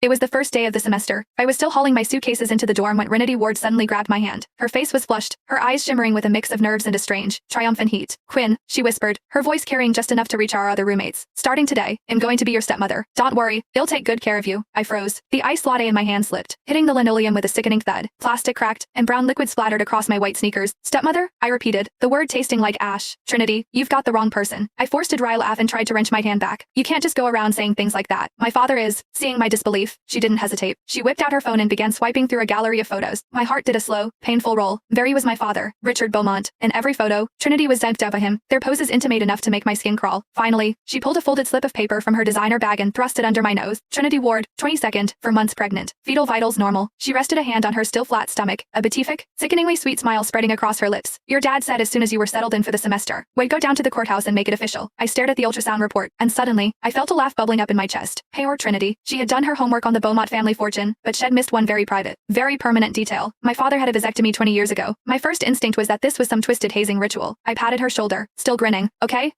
It was the first day of the semester. I was still hauling my suitcases into the dorm when Trinity Ward suddenly grabbed my hand. Her face was flushed, her eyes shimmering with a mix of nerves and a strange, triumphant heat. "Quinn," she whispered, her voice carrying just enough to reach our other roommates. "Starting today, I'm going to be your stepmother. Don't worry, they'll take good care of you." I froze. The iced latte in my hand slipped, hitting the linoleum with a sickening thud. Plastic cracked, and brown liquid splattered across my white sneakers. "Stepmother?" I repeated, the word tasting like ash. "Trinity, you've got the wrong person." I forced a dry laugh and tried to wrench my hand back. "You can't just go around saying things like that. My father is." Seeing my disbelief, she didn't hesitate. She whipped out her phone and began swiping through a gallery of photos. My heart did a slow, painful roll. There he was, my father, Richard Beaumont. In every photo, Trinity was decked up by him, their poses intimate enough to make my skin crawl. Finally, she pulled a folded slip of paper from her designer bag and thrust it under my nose. "Trinity Ward, 22nd, 4 months pregnant. Fetal vitals normal." She rested a hand on her still flat stomach, a beatific, sickeningly sweet smile spreading across her lips. "Your dad said as soon as you were settled in for the semester, we'd go down to the courthouse and make it official." I stared at the ultrasound report, and suddenly, I felt a laugh bubbling up in my chest. Poor Trinity. She had done her homework on the Beaumont family fortune, but she'd missed one very private, very permanent detail. My father had a vasectomy 20 years ago. My first instinct was that this was some twisted hazing ritual. I patted her shoulder, still grinning. Okay,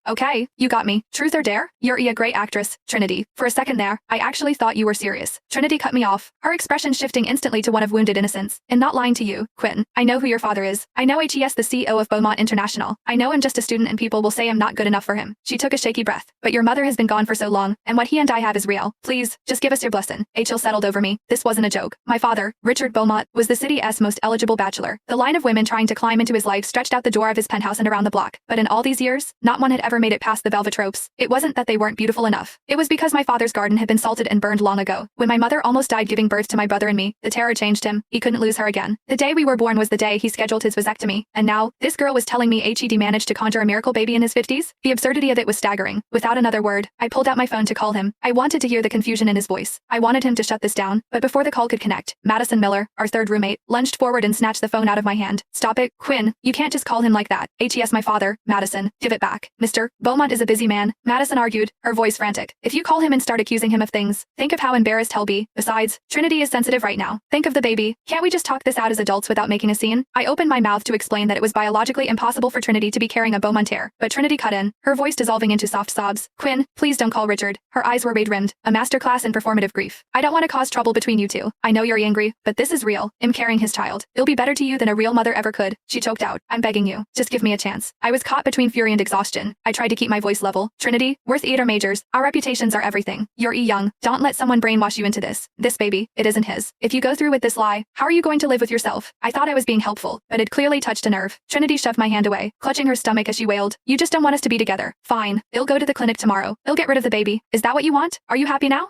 you got me. Truth or dare? You're a great actress, Trinity." For a second there, I actually thought you were serious. Trinity cut me off, her expression shifting instantly to one of wounded innocence. "I'm not lying to you, Quinn. I know who your father is. I know HES, the CEO of Beaumont International. I know I'm just a student and people will say I'm not good enough for him." She took a shaky breath. "But your mother has been gone for so long, and what he and I have is real. Please, just give us your blessing." A chill settled over me. This wasn't a joke. My father, Richard Beaumont, was the city's most eligible bachelor. The line of women trying to climb into his life stretched out the door of his penthouse and around the block. But in all these years, not one had ever made it past the velvet ropes. It wasn't that they weren't beautiful enough. It was because my father's garden had been salted and burned long ago. When my mother almost died giving birth to my brother and me, the terror changed him. He couldn't lose her again. The day we were born was the day he scheduled his vasectomy. And now, this girl was telling me HED managed to conjure a miracle baby in his 50s? The absurdity of it was staggering. Without another word, I pulled out my phone to call him. I wanted to hear the confusion in his voice. I wanted him to shut this down, but before the call could connect, Madison Miller, our third roommate, lunged forward and snatched the phone out of my hand. "Stop it, Quinn. You can't just call him like that." "HES, my father." "Madison, give it back." "Mr. Beaumont is a busy man," Madison argued, her voice frantic. "If you call him and start accusing him of things, think of how embarrassed he'll be. Besides, Trinity is sensitive right now. Think of the baby. Can't we just talk this out as adults without making a scene?" I opened my mouth to explain that it was biologically impossible for Trinity to be carrying a Beaumont heir, but Trinity cut in, her voice dissolving into soft sobs. "Quinn, please don't call Richard." Her eyes were red-rimmed, a masterclass in performative grief. "I don't want to cause trouble between you two. I know you're angry, but this is real. I'm carrying his child. It'll be better to you than a real mother ever could." She choked out. "I'm begging you. Just give me a chance." I was caught between fury and exhaustion. I tried to keep my voice level. "Trinity, we're theater majors. Our reputations are everything. You're young. Don't let someone brainwash you into this. This baby, it isn't his. If you go through with this lie, how are you going to live with yourself?" I thought I was being helpful, but it clearly touched a nerve. Trinity shoved my hand away, clutching her stomach as she wailed. "You just don't want us to be together. Fine. They'll go to the clinic tomorrow. They'll get rid of the baby. Is that what you want? Are you happy now?"